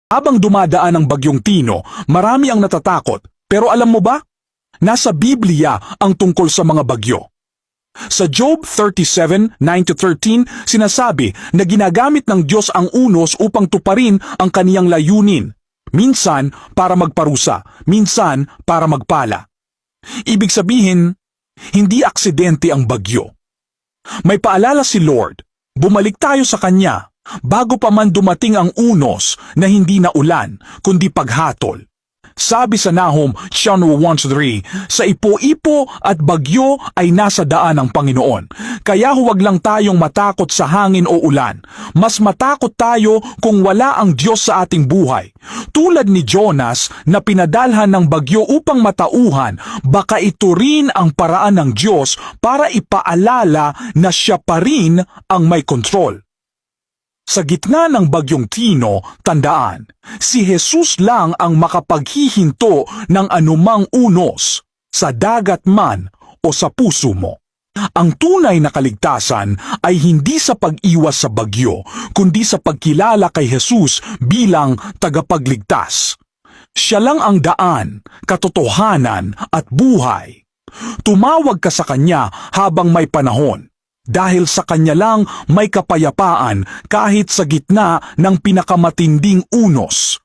Habang dumadaan ang bagyong Tino, marami ang natatakot. Pero alam mo ba? Nasa Biblia ang tungkol sa mga bagyo. Sa Job 37:9-13, sinasabi na ginagamit ng Diyos ang unos upang tuparin ang kaniyang layunin. Minsan para magparusa, minsan para magpala. Ibig sabihin, hindi aksidente ang bagyo. May paalala si Lord, bumalik tayo sa Kanya bago pa man dumating ang unos na hindi na ulan, kundi paghatol. Sabi sa Nahum 1:3, sa ipo-ipo at bagyo ay nasa daan ng Panginoon. Kaya huwag lang tayong matakot sa hangin o ulan. Mas matakot tayo kung wala ang Diyos sa ating buhay. Tulad ni Jonas na pinadalhan ng bagyo upang matauhan, baka ito rin ang paraan ng Diyos para ipaalala na siya pa rin ang may kontrol. Sa gitna ng bagyong Tino, tandaan, si Jesus lang ang makapaghihinto ng anumang unos, sa dagat man o sa puso mo. Ang tunay na kaligtasan ay hindi sa pag-iwas sa bagyo, kundi sa pagkilala kay Jesus bilang tagapagligtas. Siya lang ang daan, katotohanan at buhay. Tumawag ka sa Kanya habang may panahon. Dahil sa Kanya lang may kapayapaan kahit sa gitna ng pinakamatinding unos.